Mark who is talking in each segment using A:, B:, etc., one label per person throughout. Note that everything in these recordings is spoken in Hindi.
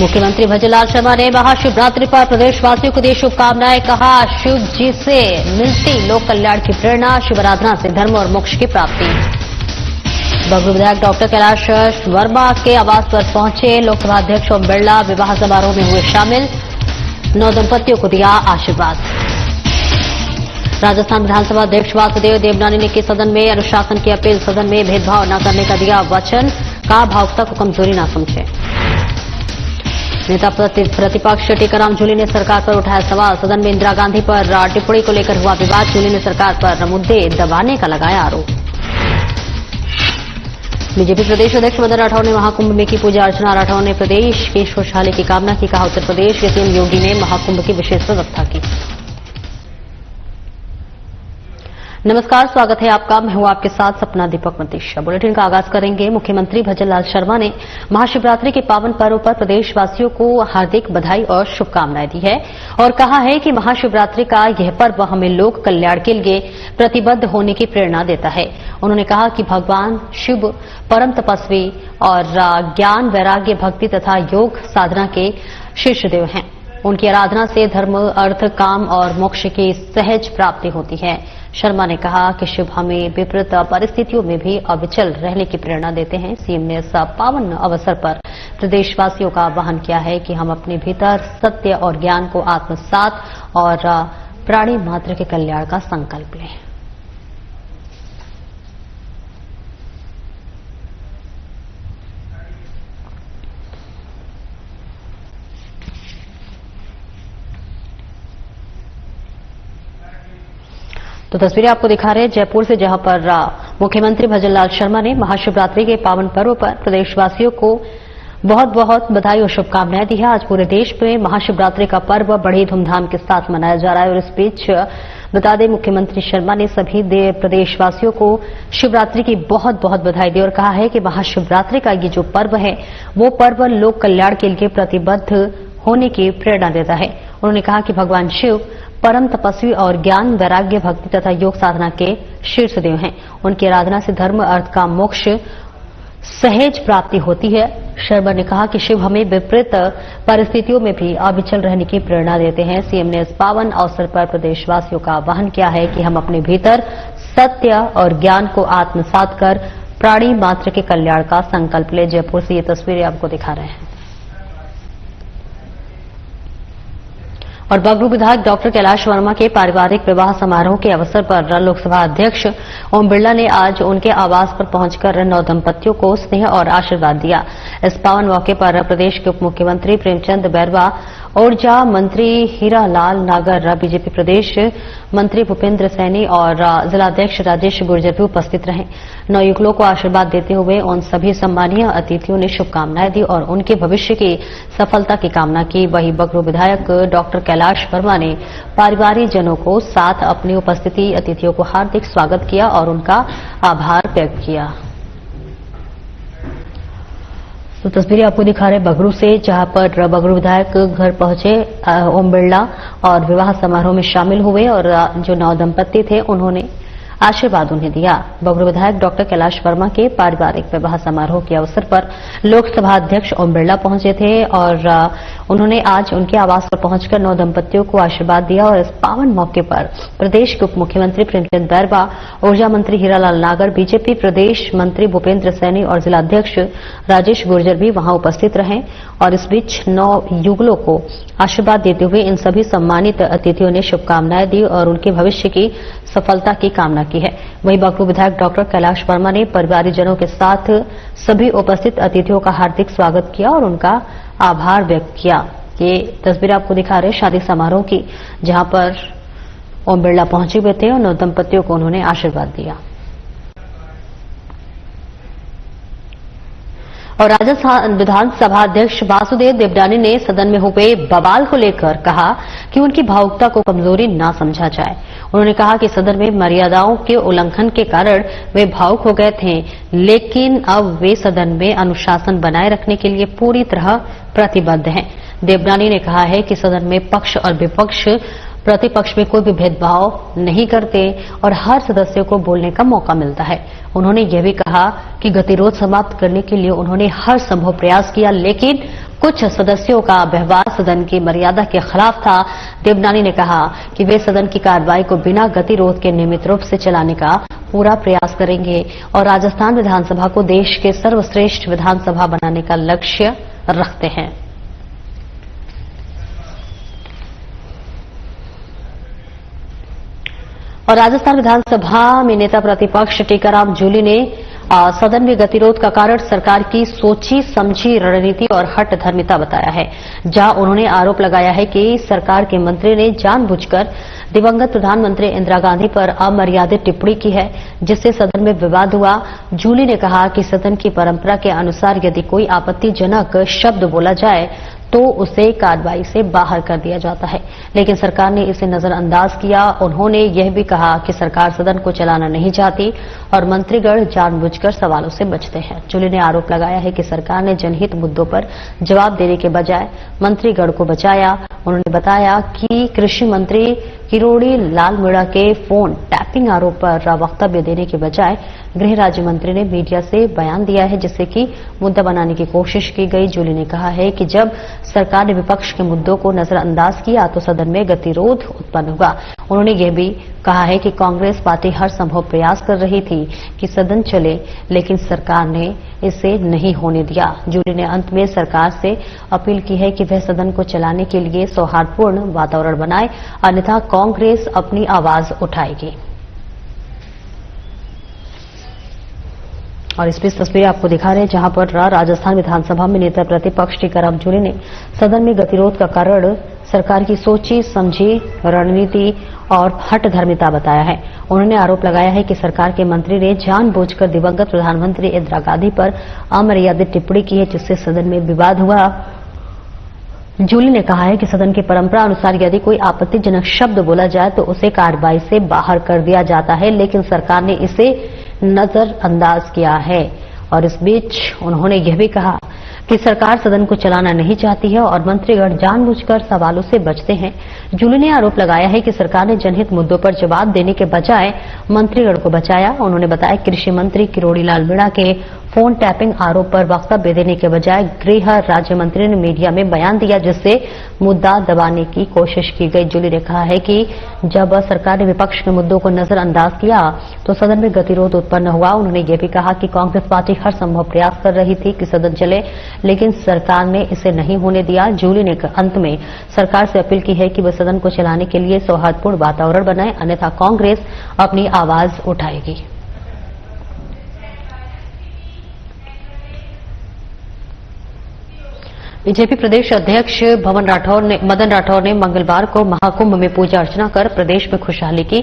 A: मुख्यमंत्री भजनलाल शर्मा ने महाशिवरात्रि पर प्रदेशवासियों को दी शुभकामनाएं। कहा, शिव जी से मिलती लोक कल्याण की प्रेरणा, शिव आराधना से धर्म और मोक्ष की प्राप्ति। बगरू विधायक डॉक्टर कैलाश वर्मा के आवास पर पहुंचे लोकसभा अध्यक्ष ओम बिरला, विवाह समारोह में हुए शामिल, 9 दंपतियों को दिया आशीर्वाद। राजस्थान विधानसभा अध्यक्ष वासुदेव देवनानी ने की सदन में अनुशासन की अपील, सदन में भेदभाव न करने का दिया वचन। कहा, भावुकता को कमजोरी न समझे। नेता प्रतिपक्ष टीकाराम जूली ने सरकार पर उठाया सवाल, सदन में इंदिरा गांधी पर टिप्पणी को लेकर हुआ विवाद। जूली ने सरकार पर मुद्दे दबाने का लगाया आरोप। बीजेपी प्रदेश अध्यक्ष मदन राठौर ने महाकुंभ में की पूजा अर्चना। राठौर ने प्रदेश की खुशहाली की कामना की। कहा, उत्तर प्रदेश के सीएम योगी ने महाकुंभ की विशेष व्यवस्था की। नमस्कार, स्वागत है आपका। मैं हूं आपके साथ सपना दीपक मतीशा। बुलेटिन का आगाज करेंगे। मुख्यमंत्री भजनलाल शर्मा ने महाशिवरात्रि के पावन पर्व पर प्रदेशवासियों को हार्दिक बधाई और शुभकामनाएं दी है और कहा है कि महाशिवरात्रि का यह पर्व हमें लोक कल्याण के लिए प्रतिबद्ध होने की प्रेरणा देता है। उन्होंने कहा कि भगवान शिव परम तपस्वी और ज्ञान, वैराग्य, भक्ति तथा योग साधना के शीर्ष देव हैं। उनकी आराधना से धर्म, अर्थ, काम और मोक्ष की सहज प्राप्ति होती है। शर्मा ने कहा कि शिव हमें विपरीत परिस्थितियों में भी अविचल रहने की प्रेरणा देते हैं। सीएम ने इस पावन अवसर पर प्रदेशवासियों का आह्वान किया है कि हम अपने भीतर सत्य और ज्ञान को आत्मसात और प्राणी मात्र के कल्याण का संकल्प लें। तो तस्वीरें आपको दिखा रहे हैं जयपुर से, जहां पर मुख्यमंत्री भजनलाल शर्मा ने महाशिवरात्रि के पावन पर्व पर प्रदेशवासियों को बहुत बहुत बधाई और शुभकामनाएं दी है। आज पूरे देश में महाशिवरात्रि का पर्व बड़ी धूमधाम के साथ मनाया जा रहा है और इस बीच बता दें, मुख्यमंत्री शर्मा ने सभी प्रदेशवासियों को शिवरात्रि की बहुत बहुत बधाई दी और कहा है कि महाशिवरात्रि का ये जो पर्व है वो पर्व लोक कल्याण के लिए प्रतिबद्ध होने की प्रेरणा देता है। उन्होंने कहा कि भगवान शिव परम तपस्वी और ज्ञान, वैराग्य, भक्ति तथा योग साधना के शीर्ष देव हैं। उनकी आराधना से धर्म, अर्थ, काम, मोक्ष सहज प्राप्ति होती है। शर्मा ने कहा कि शिव हमें विपरीत परिस्थितियों में भी अविचल रहने की प्रेरणा देते हैं। सीएम ने इस पावन अवसर पर प्रदेशवासियों का आह्वान किया है कि हम अपने भीतर सत्य और ज्ञान को आत्मसात कर प्राणी मात्र के कल्याण का संकल्प लें। जयपुर से ये तस्वीरें आपको दिखा रहे हैं। और बगरू विधायक डॉक्टर कैलाश वर्मा के पारिवारिक विवाह समारोह के अवसर पर लोकसभा अध्यक्ष ओम बिरला ने आज उनके आवास पर पहुंचकर 9 दंपतियों को स्नेह और आशीर्वाद दिया। इस पावन मौके पर प्रदेश के उप मुख्यमंत्री प्रेमचंद बैरवा, ऊर्जा मंत्री हीरालाल नागर, बीजेपी प्रदेश मंत्री भूपेंद्र सैनी और जिलाध्यक्ष राजेश गुर्जर भी उपस्थित रहे। 9 युगलों को आशीर्वाद देते हुए उन सभी सम्मानीय अतिथियों ने शुभकामनाएं दी और उनके भविष्य की सफलता की कामना की। वहीं बगरू विधायक डॉक्टर कैलाश वर्मा ने पारिवारिक जनों को साथ अपनी उपस्थिति अतिथियों को हार्दिक स्वागत किया और उनका आभार व्यक्त किया। तो तस्वीरें आपको दिखा रहे बगरू से, जहां पर बगरू विधायक घर पहुंचे ओम बिरला और विवाह समारोह में शामिल हुए और जो 9 दंपति थे उन्होंने आशीर्वाद उन्हें दिया। बगरू विधायक डॉक्टर कैलाश वर्मा के पारिवारिक विवाह समारोह के अवसर पर लोकसभा अध्यक्ष ओम बिरला पहुंचे थे और उन्होंने आज उनके आवास पर पहुंचकर 9 दंपतियों को आशीर्वाद दिया और इस पावन मौके पर प्रदेश के उप मुख्यमंत्री प्रेमचंद बैरवा, ऊर्जा मंत्री हीरालाल नागर, बीजेपी प्रदेश मंत्री भूपेंद्र सैनी और जिलाध्यक्ष राजेश गुर्जर भी वहां उपस्थित रहे और इस बीच 9 युगलों को आशीर्वाद देते हुए इन सभी सम्मानित अतिथियों ने शुभकामनाएं दी और उनके भविष्य की सफलता की कामना की है। वहीं बगरू विधायक डॉक्टर कैलाश वर्मा ने परिवारजनों के साथ सभी उपस्थित अतिथियों का हार्दिक स्वागत किया और उनका आभार व्यक्त किया। ये तस्वीर आपको दिखा रहे शादी समारोह की, जहां पर ओम बिरला पहुंचे हुए थे और 9 दंपतियों को उन्होंने आशीर्वाद दिया। और राजस्थान विधानसभा अध्यक्ष वासुदेव देवनानी ने सदन में हुए बवाल को लेकर कहा कि उनकी भावुकता को कमजोरी न समझा जाए। उन्होंने कहा कि सदन में मर्यादाओं के उल्लंघन के कारण वे भावुक हो गए थे, लेकिन अब वे सदन में अनुशासन बनाए रखने के लिए पूरी तरह प्रतिबद्ध हैं। देवनानी ने कहा है कि सदन में पक्ष और विपक्ष, प्रतिपक्ष में कोई भी भेदभाव नहीं करते और हर सदस्य को बोलने का मौका मिलता है। उन्होंने यह भी कहा कि गतिरोध समाप्त करने के लिए उन्होंने हर संभव प्रयास किया, लेकिन कुछ सदस्यों का व्यवहार सदन की मर्यादा के खिलाफ था। देवनानी ने कहा कि वे सदन की कार्रवाई को बिना गतिरोध के नियमित रूप से चलाने का पूरा प्रयास करेंगे और राजस्थान विधानसभा को देश के सर्वश्रेष्ठ विधानसभा बनाने का लक्ष्य रखते हैं। और राजस्थान विधानसभा में नेता प्रतिपक्ष टीकाराम जूली ने सदन में गतिरोध का कारण सरकार की सोची समझी रणनीति और हठधर्मिता बताया है, जहां उन्होंने आरोप लगाया है कि सरकार के मंत्री ने जानबूझकर दिवंगत प्रधानमंत्री इंदिरा गांधी पर अमर्यादित टिप्पणी की है, जिससे सदन में विवाद हुआ। जूली ने कहा कि सदन की परंपरा के अनुसार यदि कोई आपत्तिजनक शब्द बोला जाए तो उसे कार्रवाई से बाहर कर दिया जाता है, लेकिन सरकार ने इसे नजरअंदाज किया। उन्होंने यह भी कहा कि सरकार सदन को चलाना नहीं चाहती और मंत्रीगण जानबूझकर सवालों से बचते हैं। जूली ने आरोप लगाया है कि सरकार ने जनहित मुद्दों पर जवाब देने के बजाय मंत्रीगण को बचाया। उन्होंने बताया कि कृषि मंत्री किरोड़ी लाल मीणा के फोन टैपिंग आरोप पर वक्तव्य देने के बजाय गृह राज्य मंत्री ने मीडिया से बयान दिया है, जिससे कि मुद्दा बनाने की कोशिश की गई। जूली ने कहा है कि जब सरकार ने विपक्ष के मुद्दों को नजरअंदाज किया तो सदन में गतिरोध उत्पन्न हुआ। उन्होंने यह भी कहा है कि कांग्रेस पार्टी हर संभव प्रयास कर रही थी कि सदन चले, लेकिन सरकार ने इसे नहीं होने दिया। जूली ने अंत में सरकार से अपील की है कि वह सदन को चलाने के लिए सौहार्दपूर्ण वातावरण बनाए, अन्यथा कांग्रेस अपनी आवाज उठाएगी। और इस बीच तस्वीरें आपको दिखा रहे हैं, जहां पर राजस्थान विधानसभा में नेता प्रतिपक्ष टीकाराम जूली ने सदन में गतिरोध का कारण सरकार की सोची समझी रणनीति और हठधर्मिता बताया है। उन्होंने आरोप लगाया है कि सरकार के मंत्री ने जानबूझकर दिवंगत प्रधानमंत्री इंदिरा गांधी पर अमर्यादित टिप्पणी की है, जिससे सदन में विवाद हुआ। जूली ने कहा है कि सदन की परंपरा अनुसार यदि कोई आपत्तिजनक शब्द बोला जाए तो उसे कार्रवाई से बाहर कर दिया जाता है, लेकिन सरकार ने इसे नजरअंदाज किया है। और इस बीच उन्होंने यह भी कहा कि सरकार सदन को चलाना नहीं चाहती है और मंत्रीगण जानबूझकर सवालों से बचते हैं। जूली ने आरोप लगाया है कि सरकार ने जनहित मुद्दों पर जवाब देने के बजाय मंत्रीगण को बचाया। उन्होंने बताया कि कृषि मंत्री किरोड़ी लाल मीणा के फोन टैपिंग आरोप पर वक्तव्य देने के बजाय गृह राज्य मंत्री ने मीडिया में बयान दिया, जिससे मुद्दा दबाने की कोशिश की गई। जूली ने कहा है कि जब सरकार ने विपक्ष के मुद्दों को नजरअंदाज किया तो सदन में गतिरोध उत्पन्न हुआ। उन्होंने यह भी कहा कि कांग्रेस पार्टी हर संभव प्रयास कर रही थी कि सदन चले, लेकिन सरकार ने इसे नहीं होने दिया। जूली ने अंत में सरकार से अपील की है कि वह सदन को चलाने के लिए सौहार्दपूर्ण वातावरण बनाए, अन्यथा कांग्रेस अपनी आवाज उठाएगी। बीजेपी प्रदेश अध्यक्ष मदन राठौर ने मंगलवार को महाकुंभ में पूजा अर्चना कर प्रदेश में खुशहाली की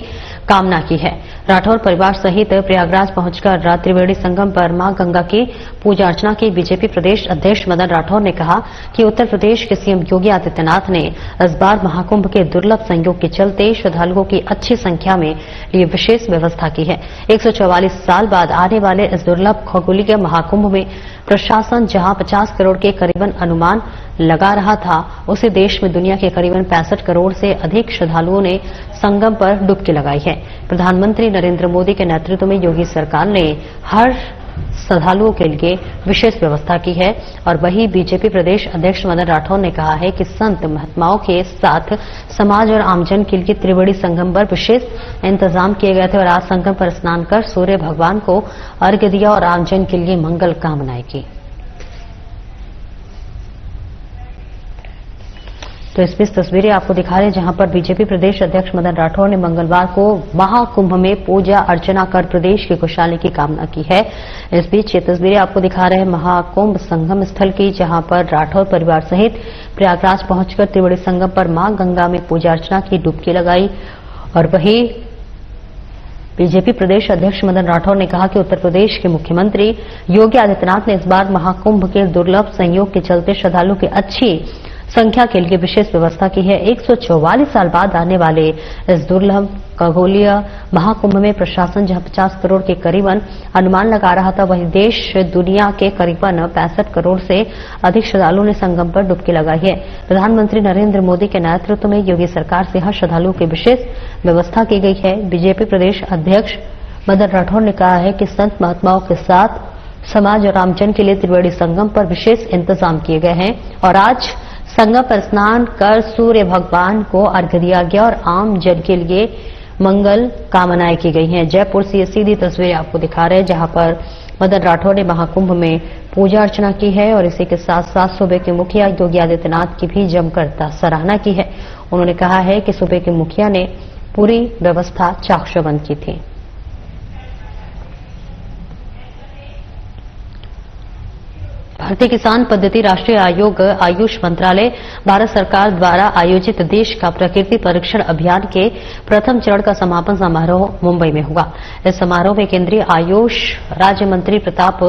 A: कामना की है। राठौर परिवार सहित प्रयागराज पहुंचकर त्रिवेणी संगम पर मां गंगा की पूजा अर्चना की। बीजेपी प्रदेश अध्यक्ष मदन राठौर ने कहा कि उत्तर प्रदेश के सीएम योगी आदित्यनाथ ने इस बार महाकुंभ के दुर्लभ संयोग के चलते श्रद्धालुओं की अच्छी संख्या में लिए विशेष व्यवस्था की है। 144 साल बाद आने वाले इस दुर्लभ खगोलीय महाकुंभ में प्रशासन जहां 50 करोड़ के करीबन अनुमान लगा रहा था, उसे देश में दुनिया के करीबन 65 करोड़ से अधिक श्रद्धालुओं ने संगम पर डुबकी लगाई है। प्रधानमंत्री नरेंद्र मोदी के नेतृत्व में योगी सरकार ने हर श्रद्धालुओं के लिए विशेष व्यवस्था की है। और वहीं बीजेपी प्रदेश अध्यक्ष मदन राठौर ने कहा है कि संत महात्माओं के साथ समाज और आमजन के लिए त्रिवेणी संगम पर विशेष इंतजाम किए गए थे और आज संगम पर स्नान कर सूर्य भगवान को अर्घ्य दिया और आमजन के लिए मंगल कामनाएं की। तो इस बीच तस्वीरें आपको दिखा रहे हैं, जहां पर बीजेपी प्रदेश अध्यक्ष मदन राठौर ने मंगलवार को महाकुंभ में पूजा अर्चना कर प्रदेश की खुशहाली की कामना की है। इस बीच ये तस्वीरें आपको दिखा रहे हैं महाकुंभ संगम स्थल की, जहां पर राठौर परिवार सहित प्रयागराज पहुंचकर त्रिवेणी संगम पर मां गंगा में पूजा अर्चना की, डुबकी लगाई। और वहीं बीजेपी प्रदेश अध्यक्ष मदन राठौर ने कहा कि उत्तर प्रदेश के मुख्यमंत्री योगी आदित्यनाथ ने इस बार महाकुंभ के दुर्लभ संयोग के चलते श्रद्धालुओं की अच्छी संख्या के लिए विशेष व्यवस्था की है। 144 साल बाद आने वाले इस दुर्लभ खगोलीय महाकुंभ में प्रशासन जहां 50 करोड़ के करीबन अनुमान लगा रहा था, वहीं देश दुनिया के करीबन 65 करोड़ से अधिक श्रद्धालुओं ने संगम पर डुबकी लगाई है। प्रधानमंत्री नरेंद्र मोदी के नेतृत्व में योगी सरकार से हर श्रद्धालुओं की विशेष व्यवस्था की गई है। बीजेपी प्रदेश अध्यक्ष मदन राठौर ने कहा है कि संत महात्माओं के साथ समाज और आमजन के लिए त्रिवेणी संगम पर विशेष इंतजाम किए गए हैं और आज संगम पर स्नान कर सूर्य भगवान को अर्घ्य दिया गया और आम जन के लिए मंगल कामनाएं की गई हैं। जयपुर से ये सीधी तस्वीरें आपको दिखा रहे हैं, जहां पर मदन राठौड़ ने महाकुंभ में पूजा अर्चना की है और इसी के साथ साथ सूबे के मुखिया योगी आदित्यनाथ की भी जमकर सराहना की है। उन्होंने कहा है कि सूबे के मुखिया ने पूरी व्यवस्था चाकचौबंद की थी। भारतीय किसान पद्धति राष्ट्रीय आयोग आयुष मंत्रालय भारत सरकार द्वारा आयोजित देश का प्रकृति परीक्षण अभियान के प्रथम चरण का समापन समारोह मुंबई में हुआ। इस समारोह में केंद्रीय आयुष राज्य मंत्री प्रताप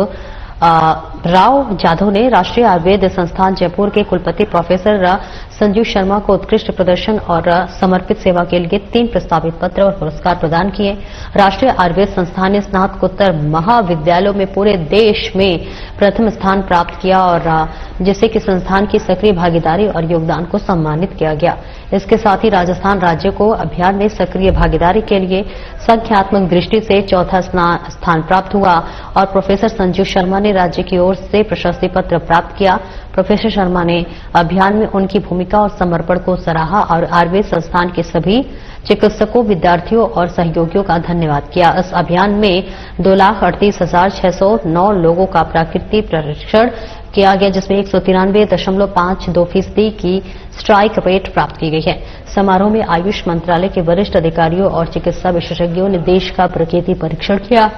A: राव जाधव ने राष्ट्रीय आयुर्वेद संस्थान जयपुर के कुलपति प्रोफेसर संजीव शर्मा को उत्कृष्ट प्रदर्शन और समर्पित सेवा के लिए 3 प्रस्तावित पत्र और पुरस्कार प्रदान किए। राष्ट्रीय आयुर्वेद संस्थान ने स्नातकोत्तर महाविद्यालयों में पूरे देश में प्रथम स्थान प्राप्त किया और जिससे कि संस्थान की सक्रिय भागीदारी और योगदान को सम्मानित किया गया। इसके साथ ही राजस्थान राज्य को अभियान में सक्रिय भागीदारी के लिए संख्यात्मक दृष्टि से चौथा स्थान प्राप्त हुआ और प्रोफेसर संजीव शर्मा ने राज्य की ओर से प्रशस्ति पत्र प्राप्त किया। प्रोफेसर शर्मा ने अभियान में उनकी भूमिका और समर्पण को सराहा और आयुर्वेद संस्थान के सभी चिकित्सकों, विद्यार्थियों और सहयोगियों का धन्यवाद किया। इस अभियान में 2,38,609 लोगों का प्राकृतिक परीक्षण किया गया, जिसमें 193.52% की स्ट्राइक रेट प्राप्त की गई है। समारोह में आयुष मंत्रालय के वरिष्ठ अधिकारियों और चिकित्सा विशेषज्ञों ने देश का प्रकृति परीक्षण किया,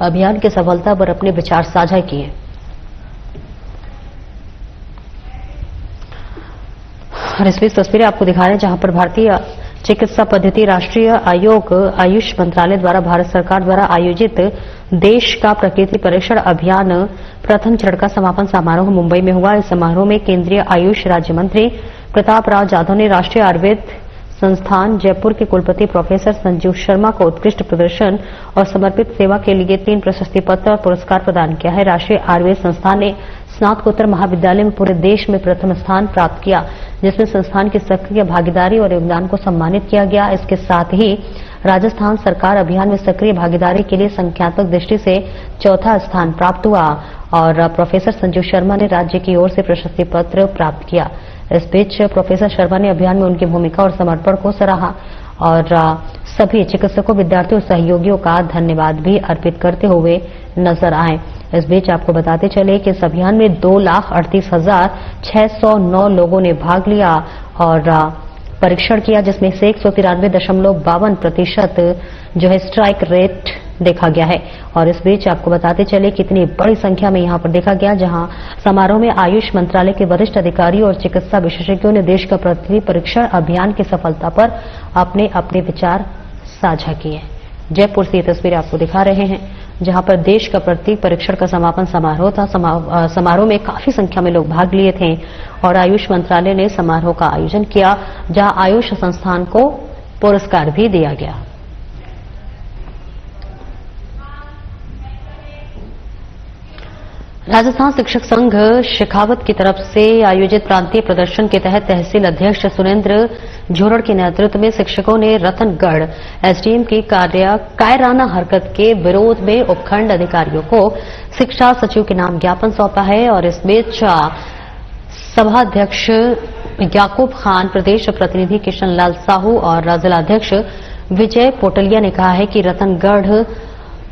A: अभियान की सफलता पर अपने विचार साझा किए। और इस बीच तस्वीरें आपको दिखा रहे हैं, जहां पर भारतीय चिकित्सा पद्धति राष्ट्रीय आयोग आयुष मंत्रालय द्वारा भारत सरकार द्वारा आयोजित देश का प्रकृति परीक्षण अभियान प्रथम चरण का समापन समारोह मुंबई में हुआ। इस समारोह में केंद्रीय आयुष राज्य मंत्री प्रताप राव जाधव ने राष्ट्रीय आयुर्वेद संस्थान जयपुर के कुलपति प्रोफेसर संजीव शर्मा को उत्कृष्ट प्रदर्शन और समर्पित सेवा के लिए 3 प्रशस्ति पत्र और पुरस्कार प्रदान किया है। राष्ट्रीय आयुर्वेद संस्थान ने स्नातकोत्तर महाविद्यालय में पूरे देश में प्रथम स्थान प्राप्त किया, जिसमें संस्थान की सक्रिय भागीदारी और योगदान को सम्मानित किया गया। इसके साथ ही राजस्थान सरकार अभियान में सक्रिय भागीदारी के लिए संख्यात्मक दृष्टि से चौथा स्थान प्राप्त हुआ और प्रोफेसर संजीव शर्मा ने राज्य की ओर से प्रशस्ति पत्र प्राप्त किया। इस बीच प्रोफेसर शर्मा ने अभियान में उनकी भूमिका और समर्पण को सराहा और सभी चिकित्सकों, विद्यार्थियों और सहयोगियों का धन्यवाद भी अर्पित करते हुए नजर आए। इस बीच आपको बताते चले कि इस अभियान में 2,38,609 लोगों ने भाग लिया और परीक्षण किया, जिसमें से 193.52% जो है स्ट्राइक रेट देखा गया है। और इस बीच आपको बताते चले कितनी बड़ी संख्या में यहां पर देखा गया, जहां समारोह में आयुष मंत्रालय के वरिष्ठ अधिकारियों और चिकित्सा विशेषज्ञों ने देश का प्रकृति परीक्षण अभियान की सफलता पर अपने अपने विचार साझा किए। जयपुर से ये तस्वीरें आपको दिखा रहे हैं, जहां पर देश का प्रत्येक परीक्षण का समापन समारोह था। समारोह में काफी संख्या में लोग भाग लिए थे और आयुष मंत्रालय ने समारोह का आयोजन किया, जहां आयुष संस्थान को पुरस्कार भी दिया गया। राजस्थान शिक्षक संघ शेखावत की तरफ से आयोजित प्रांतीय प्रदर्शन के तहत तहसील अध्यक्ष सुरेंद्र झोरड़ के नेतृत्व में शिक्षकों ने रतनगढ़ एसडीएम की कायराना हरकत के विरोध में उपखंड अधिकारियों को शिक्षा सचिव के नाम ज्ञापन सौंपा है। और इस बीच सभाध्यक्ष याकूब खान, प्रदेश प्रतिनिधि किशन लाल साहू और जिलाध्यक्ष विजय पोटलिया ने कहा है कि रतनगढ़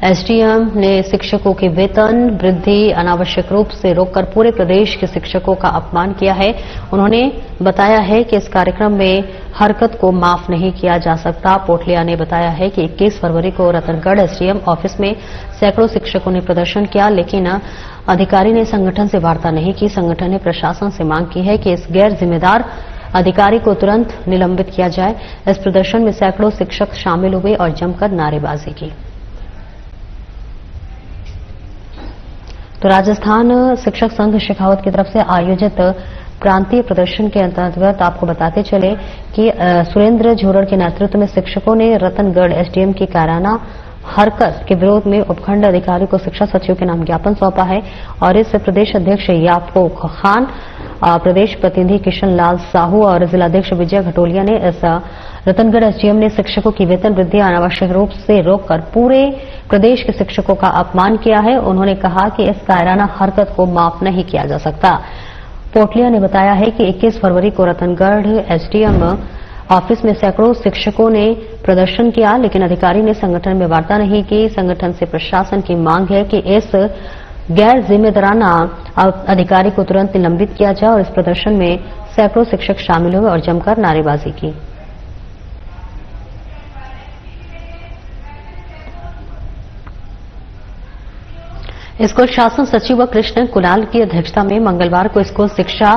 A: एसडीएम ने शिक्षकों के वेतन वृद्धि अनावश्यक रूप से रोककर पूरे प्रदेश के शिक्षकों का अपमान किया है। उन्होंने बताया है कि इस कार्यक्रम में हरकत को माफ नहीं किया जा सकता। पोटलिया ने बताया है कि 21 फरवरी को रतनगढ़ एसडीएम ऑफिस में सैकड़ों शिक्षकों ने प्रदर्शन किया, लेकिन अधिकारी ने संगठन से वार्ता नहीं की। संगठन ने प्रशासन से मांग की है कि इस गैर जिम्मेदार अधिकारी को तुरंत निलंबित किया जाए। इस प्रदर्शन में सैकड़ों शिक्षक शामिल हुए और जमकर नारेबाजी की। तो राजस्थान शिक्षक संघ शेखावत की तरफ से आयोजित प्रांतीय प्रदर्शन के अंतर्गत आपको बताते चले कि सुरेंद्र झोरड़ के नेतृत्व में शिक्षकों ने रतनगढ़ एसडीएम की कायराना हरकत के विरोध में उपखंड अधिकारी को शिक्षा सचिव के नाम ज्ञापन सौंपा है और इस प्रदेश अध्यक्ष याकूब खान, प्रदेश प्रतिनिधि किशन लाल साहू और जिलाध्यक्ष विजय घटोलिया ने इस रतनगढ़ एसडीएम ने शिक्षकों की वेतन वृद्धि अनावश्यक रूप से रोककर पूरे प्रदेश के शिक्षकों का अपमान किया है। उन्होंने कहा कि इस कायराना हरकत को माफ नहीं किया जा सकता। पोटलिया ने बताया है कि 21 फरवरी को रतनगढ़ एसडीएम ऑफिस में सैकड़ों शिक्षकों ने प्रदर्शन किया, लेकिन अधिकारी ने संगठन में वार्ता नहीं की। संगठन से प्रशासन की मांग है कि इस गैर जिम्मेदाराना अधिकारी को तुरंत निलंबित किया जाए और इस प्रदर्शन में सैकड़ों शिक्षक शामिल हुए और जमकर नारेबाजी की। स्कूल शासन सचिव कृष्ण कुणाल की अध्यक्षता में मंगलवार को स्कूल शिक्षा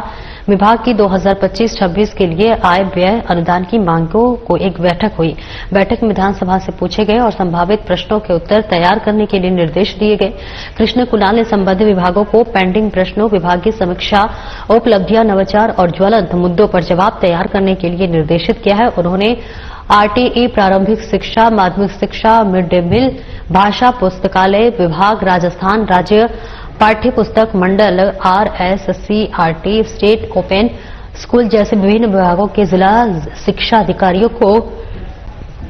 A: विभाग की 2025-26 के लिए आय व्यय अनुदान की मांगों को एक बैठक हुई। बैठक में विधानसभा से पूछे गए और संभावित प्रश्नों के उत्तर तैयार करने के लिए निर्देश दिए गए। कृष्ण कुणाल ने संबंधित विभागों को पेंडिंग प्रश्नों, विभागीय समीक्षा, उपलब्धियां, नवाचार और ज्वलंत मुद्दों पर जवाब तैयार करने के लिए निर्देशित किया है। उन्होंने आरटीई, प्रारंभिक शिक्षा, माध्यमिक शिक्षा, मिड डे मील, भाषा पुस्तकालय विभाग, राजस्थान राज्य पाठ्य पुस्तक मंडल, RSCRT, स्टेट ओपन स्कूल जैसे विभिन्न विभागों के जिला शिक्षा अधिकारियों को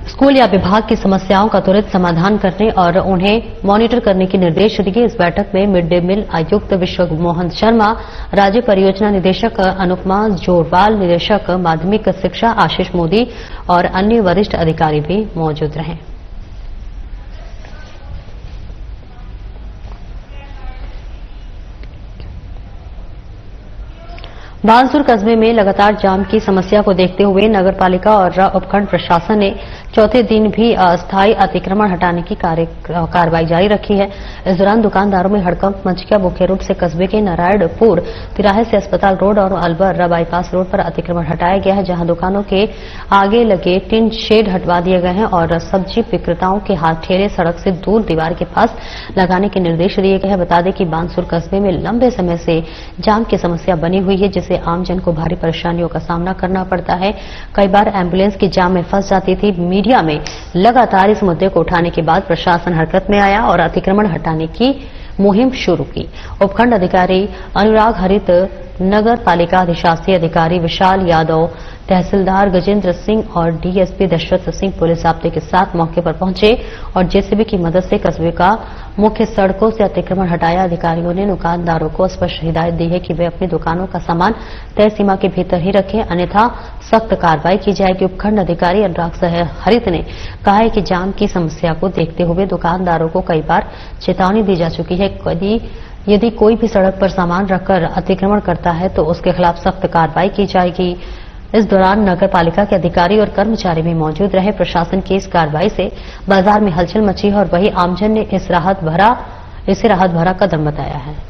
A: स्कूल या विभाग की समस्याओं का त्वरित समाधान करने और उन्हें मॉनिटर करने के निर्देश दिए। इस बैठक में मिड डे मील आयुक्त विश्व मोहन शर्मा, राज्य परियोजना निदेशक अनुपमा जोरवाल, निदेशक माध्यमिक शिक्षा आशीष मोदी और अन्य वरिष्ठ अधिकारी भी मौजूद रहे। बानसूर कस्बे में लगातार जाम की समस्या को देखते हुए नगरपालिका और उपखंड प्रशासन ने चौथे दिन भी अस्थायी अतिक्रमण हटाने की कार्रवाई जारी रखी है। इस दौरान दुकानदारों में हड़कंप मच गया। मुख्य रूप से कस्बे के नारायणपुर तिराहे से अस्पताल रोड और अलवर बाईपास रोड पर अतिक्रमण हटाया गया है, जहां दुकानों के आगे लगे टिन शेड हटवा दिए गए हैं और सब्जी विक्रेताओं के हाथ ठेले सड़क से दूर दीवार के पास लगाने के निर्देश दिए गए हैं। बता दें कि बानसूर कस्बे में लंबे समय से जाम की समस्या बनी हुई है, जिससे आमजन को भारी परेशानियों का सामना करना पड़ता है। कई बार एम्बुलेंस की जाम में फंस जाती थी। मीडिया में लगातार इस मुद्दे को उठाने के बाद प्रशासन हरकत में आया और अतिक्रमण हटाने की मुहिम शुरू की। उपखंड अधिकारी अनुराग हरित, नगर पालिका अधिशासी अधिकारी विशाल यादव, तहसीलदार गजेंद्र सिंह और डीएसपी दशरथ सिंह पुलिस जाब्ते के साथ मौके पर पहुंचे और जेसीबी की मदद से कस्बे का मुख्य सड़कों से अतिक्रमण हटाया। अधिकारियों ने दुकानदारों को स्पष्ट हिदायत दी है कि वे अपनी दुकानों का सामान तय सीमा के भीतर ही रखें, अन्यथा सख्त कार्रवाई की जाएगी। उपखंड अधिकारी अनुराग हरित ने कहा है कि जाम की समस्या को देखते हुए दुकानदारों को कई बार चेतावनी दी जा चुकी है। यदि कोई भी सड़क पर सामान रखकर अतिक्रमण करता है तो उसके खिलाफ सख्त कार्रवाई की जाएगी। इस दौरान नगर पालिका के अधिकारी और कर्मचारी भी मौजूद रहे। प्रशासन की इस कार्रवाई से बाजार में हलचल मची है और वहीं आमजन ने इसे राहत भरा कदम बताया है।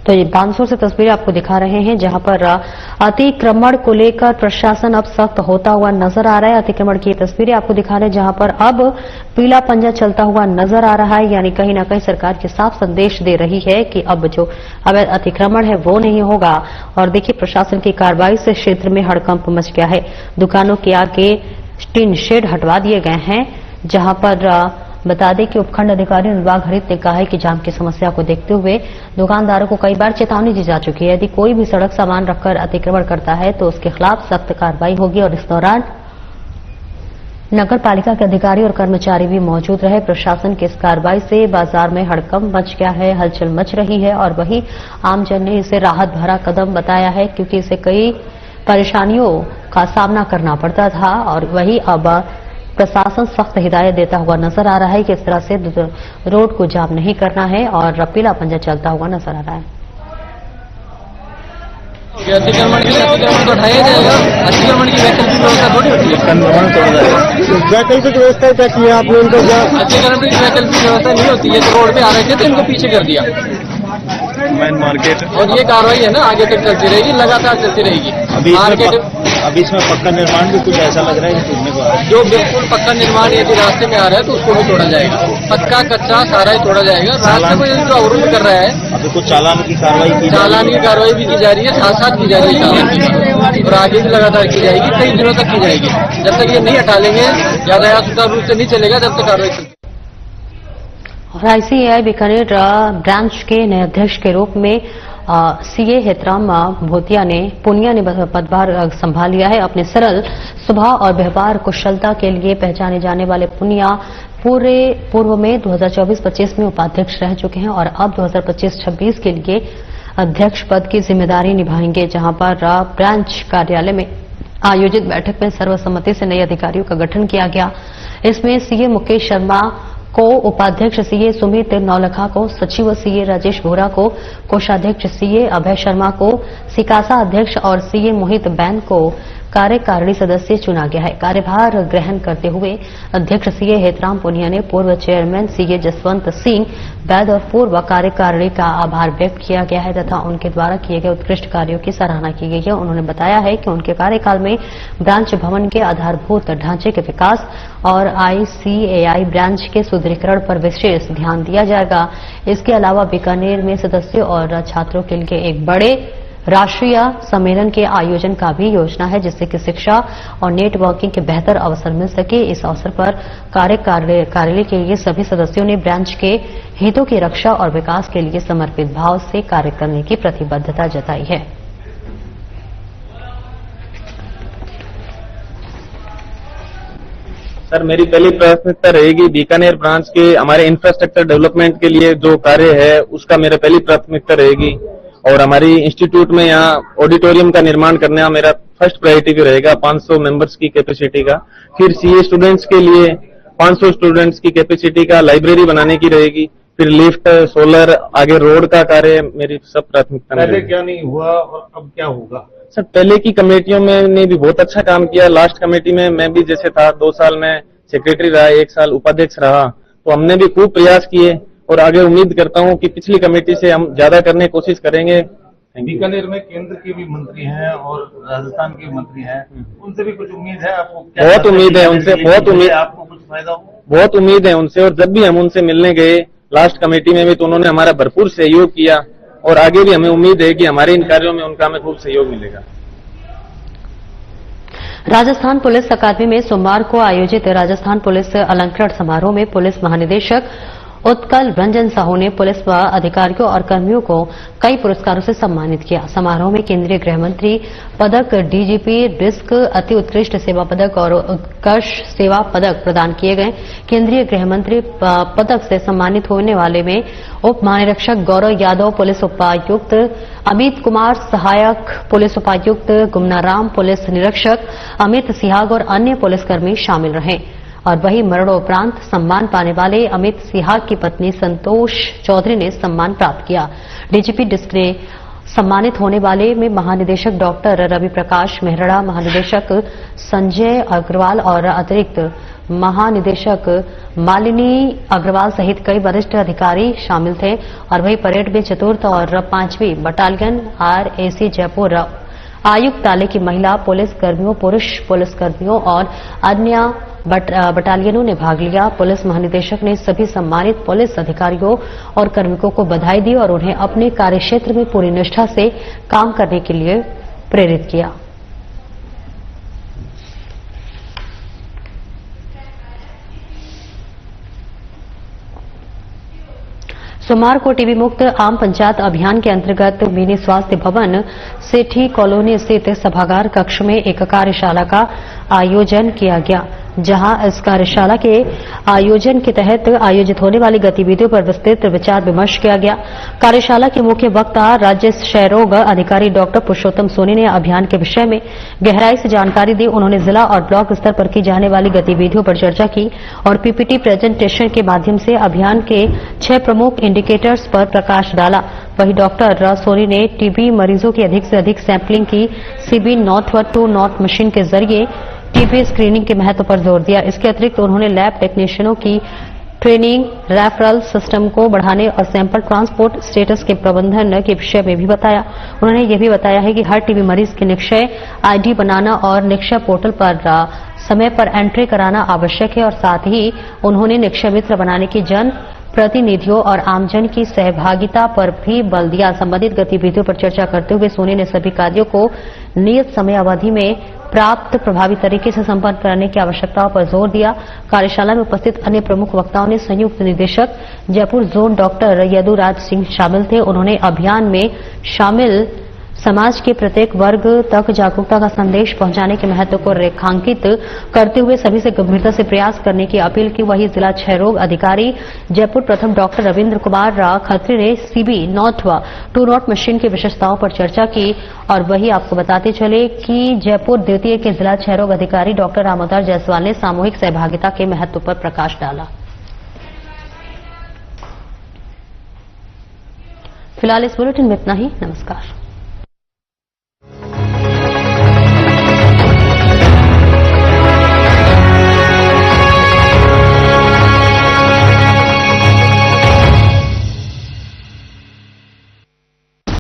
A: तो ये बानसूर से तस्वीरें आपको दिखा रहे हैं, जहां पर अतिक्रमण को लेकर प्रशासन अब सख्त होता हुआ नजर आ रहा है। अतिक्रमण की तस्वीरें आपको दिखा रहे हैं, जहां पर अब पीला पंजा चलता हुआ नजर आ रहा है। यानी कहीं न कहीं सरकार के साफ संदेश दे रही है कि अब जो अवैध अतिक्रमण है वो नहीं होगा। और देखिए, प्रशासन की कार्रवाई से क्षेत्र में हड़कंप मच गया है। दुकानों के आगे टिन शेड हटवा दिए गए हैं, जहां पर बता दें कि उपखंड अधिकारी अनुराग हरित ने कहा है कि जाम की समस्या को देखते हुए दुकानदारों को कई बार चेतावनी दी जा चुकी है। यदि कोई भी सड़क सामान रखकर अतिक्रमण करता है तो उसके खिलाफ सख्त कार्रवाई होगी। और इस दौरान नगर पालिका के अधिकारी और कर्मचारी भी मौजूद रहे। प्रशासन की इस कार्रवाई से बाजार में हड़कंप मच गया है, हलचल मच रही है और वहीं आमजन ने इसे राहत भरा कदम बताया है, क्योंकि इसे कई परेशानियों का सामना करना पड़ता था। और वहीं अब प्रशासन सख्त हिदायत देता हुआ नजर आ रहा है कि इस तरह से रोड को जाम नहीं करना है और पीला पंजा चलता हुआ नजर आ रहा है।
B: अतिक्रमण तो उठाया जाएगा। अतिक्रमण की वैकल्पिक व्यवस्था थोड़ी होती है।
C: वैकल्पिक व्यवस्था क्या की है आपने उनको?
B: अतिक्रमण की वैकल्पिक व्यवस्था नहीं होती है। तो रोड पे आ रहे थे तो इनको पीछे कर दिया
C: मेन मार्केट।
B: और ये कार्रवाई है ना, आगे तक चलती रहेगी, लगातार चलती रहेगी। मार्केट
D: अभी इसमें पक्का निर्माण भी कुछ ऐसा लग रहा है कि टूटने को आ रहा है।
B: जो बिल्कुल पक्का निर्माण यदि रास्ते में आ रहा है तो उसको भी तोड़ा जाएगा। पक्का कच्चा सारा ही तोड़ा जाएगा। रास्ते को यदि जो अवरुद्ध कर रहा है,
D: अभी कुछ चालान की कार्रवाई की
B: चालान की कार्रवाई भी की जा रही है, साथ साथ की जा रही है चालान की कार्रवाई, और आगे भी लगातार की जाएगी, कई दिनों तक की जाएगी। जब तक ये नहीं हटा लेंगे, यातायात सुचारू रूप से नहीं चलेगा, जब तक कार्रवाई चलती।
A: और आईसीएआई बीकानेर ब्रांच के नए अध्यक्ष के रूप में सीए हेतराम पुनिया ने पदभार संभाल लिया है। अपने सरल स्वभाव और व्यवहार कुशलता के लिए पहचाने जाने वाले पुनिया पूर्व में 2024-25 में उपाध्यक्ष रह चुके हैं और अब 2025-26 के लिए अध्यक्ष पद की जिम्मेदारी निभाएंगे, जहां पर ब्रांच कार्यालय में आयोजित बैठक में सर्वसम्मति से नए अधिकारियों का गठन किया गया। इसमें सीए मुकेश शर्मा को उपाध्यक्ष, सीए सुमित नौलखा को सचिव, सीए राजेश भोरा को कोषाध्यक्ष, सीए अभय शर्मा को सिकासा अध्यक्ष और सीए मोहित बैन को कार्यकारिणी सदस्य चुना गया है। कार्यभार ग्रहण करते हुए अध्यक्ष सीए हेतराम पुनिया ने पूर्व चेयरमैन सीए जसवंत सिंह वैद और पूर्व कार्यकारिणी का आभार व्यक्त किया गया है तथा उनके द्वारा किए गए उत्कृष्ट कार्यों की सराहना की गई है। उन्होंने बताया है कि उनके कार्यकाल में ब्रांच भवन के आधारभूत ढांचे के विकास और आईसीएआई ब्रांच के सुदृढ़ीकरण पर विशेष ध्यान दिया जाएगा। इसके अलावा बीकानेर में सदस्यों और छात्रों के लिए एक बड़े राष्ट्रीय सम्मेलन के आयोजन का भी योजना है, जिससे कि शिक्षा और नेटवर्किंग के बेहतर अवसर मिल सके। इस अवसर पर कार्यालय के लिए सभी सदस्यों ने ब्रांच के हितों की रक्षा और विकास के लिए समर्पित भाव से कार्य करने की प्रतिबद्धता जताई है।
E: सर, मेरी पहली प्राथमिकता रहेगी बीकानेर ब्रांच के हमारे इंफ्रास्ट्रक्चर डेवलपमेंट के लिए जो कार्य है उसका मेरा पहली प्राथमिकता रहेगी और हमारी इंस्टीट्यूट में यहाँ ऑडिटोरियम का निर्माण करना मेरा फर्स्ट प्रायोरिटी भी रहेगा, 500 मेंबर्स की कैपेसिटी का। फिर सीए स्टूडेंट्स के लिए 500 स्टूडेंट्स की कैपेसिटी का लाइब्रेरी बनाने की रहेगी। फिर लिफ्ट, सोलर, आगे रोड का कार्य मेरी सब प्राथमिकता में।
D: पहले क्या नहीं हुआ और अब क्या होगा?
E: सर, पहले की कमेटियों में ने भी बहुत अच्छा काम किया। लास्ट कमेटी में मैं भी जैसे था, 2 साल में सेक्रेटरी रहा, 1 साल उपाध्यक्ष रहा, तो हमने भी खूब प्रयास किए और आगे उम्मीद करता हूं कि पिछली कमेटी से हम ज्यादा करने की कोशिश करेंगे।
D: बीकानेर में केंद्र के भी मंत्री हैं और राजस्थान के मंत्री हैं, उनसे भी कुछ उम्मीद है आपको?
E: बहुत उम्मीद है उनसे, बहुत उम्मीद,
D: आपको कुछ फायदा हो?
E: बहुत उम्मीद है उनसे। और जब भी हम उनसे मिलने गए लास्ट कमेटी में भी, तो उन्होंने हमारा भरपूर सहयोग किया और आगे भी हमें उम्मीद है कि हमारे इन कार्यों में उनका हमें खूब सहयोग मिलेगा।
A: राजस्थान पुलिस अकादमी में सोमवार को आयोजित राजस्थान पुलिस अलंकरण समारोह में पुलिस महानिदेशक उत्कल रंजन साहू ने पुलिस अधिकारियों और कर्मियों को कई पुरस्कारों से सम्मानित किया। समारोह में केंद्रीय गृह मंत्री पदक, डीजीपी डिस्क, अति उत्कृष्ट सेवा पदक और उत्कर्ष सेवा पदक प्रदान किए गए। केंद्रीय गृह मंत्री पदक से सम्मानित होने वाले में उप महानिरीक्षक गौरव यादव, पुलिस उपायुक्त अमित कुमार, सहायक पुलिस उपायुक्त गुमनाराम, पुलिस निरीक्षक अमित सिहाग और अन्य पुलिसकर्मी शामिल रहे। और वहीं मरणोपरांत सम्मान पाने वाले अमित सिहाग की पत्नी संतोष चौधरी ने सम्मान प्राप्त किया। डीजीपी डिस्क ने सम्मानित होने वाले में महानिदेशक डॉक्टर रवि प्रकाश मेहरा, महानिदेशक संजय अग्रवाल और अतिरिक्त महानिदेशक मालिनी अग्रवाल सहित कई वरिष्ठ अधिकारी शामिल थे। और वहीं परेड में 4th और 5वीं बटालियन RAC जयपुर आयुक्तालय की महिला पुलिस कर्मियों, पुरुष पुलिसकर्मियों और अन्य बटालियनों ने भाग लिया। पुलिस महानिदेशक ने सभी सम्मानित पुलिस अधिकारियों और कार्मिकों को बधाई दी और उन्हें अपने कार्यक्षेत्र में पूरी निष्ठा से काम करने के लिए प्रेरित किया। सोमवार को टीबी मुक्त आम पंचायत अभियान के अंतर्गत मिनी स्वास्थ्य भवन सेठी कॉलोनी स्थित सभागार कक्ष में एक कार्यशाला का आयोजन किया गया, जहां इस कार्यशाला के आयोजन के तहत आयोजित होने वाली गतिविधियों पर विस्तृत विचार विमर्श किया गया। कार्यशाला के मुख्य वक्ता राज्य क्षय रोग अधिकारी डॉक्टर पुरुषोत्तम सोनी ने अभियान के विषय में गहराई से जानकारी दी। उन्होंने जिला और ब्लॉक स्तर पर की जाने वाली गतिविधियों पर चर्चा की और पीपीटी प्रेजेंटेशन के माध्यम से अभियान के 6 प्रमुख इंडिकेटर्स पर प्रकाश डाला। वहीं डॉक्टर सोनी ने टीबी मरीजों की अधिक से अधिक सैंपलिंग की CB northward to north machine के जरिए टीबी स्क्रीनिंग के महत्व पर जोर दिया। इसके अतिरिक्त उन्होंने लैब टेक्नीशियनों की ट्रेनिंग, रेफरल सिस्टम को बढ़ाने और सैंपल ट्रांसपोर्ट स्टेटस के प्रबंधन के विषय में भी बताया। उन्होंने यह भी बताया है कि हर टीबी मरीज के निक्षय आईडी बनाना और निक्षय पोर्टल पर समय पर एंट्री कराना आवश्यक है और साथ ही उन्होंने निक्षय मित्र बनाने की जन प्रतिनिधियों और आमजन की सहभागिता पर भी बल दिया। संबंधित गतिविधियों पर चर्चा करते हुए सोनी ने सभी कार्यों को नियत समय अवधि में प्राप्त प्रभावी तरीके से संपन्न करने की आवश्यकताओं पर जोर दिया। कार्यशाला में उपस्थित अन्य प्रमुख वक्ताओं ने संयुक्त निदेशक जयपुर जोन डॉक्टर यदुराज सिंह शामिल थे। उन्होंने अभियान में शामिल समाज के प्रत्येक वर्ग तक जागरूकता का संदेश पहुंचाने के महत्व को रेखांकित करते हुए सभी से गंभीरता से प्रयास करने की अपील की। वहीं जिला क्षय रोग अधिकारी जयपुर प्रथम डॉक्टर रविंद्र कुमार खत्री ने सीबी नॉट व टू नॉट मशीन की विशेषताओं पर चर्चा की। और वही आपको बताते चले कि जयपुर द्वितीय के जिला क्षय रोग अधिकारी डॉक्टर रामोदार जायसवाल ने सामूहिक सहभागिता के महत्व पर प्रकाश डाला। फिलहाल इस बुलेटिन में इतना ही। नमस्कार।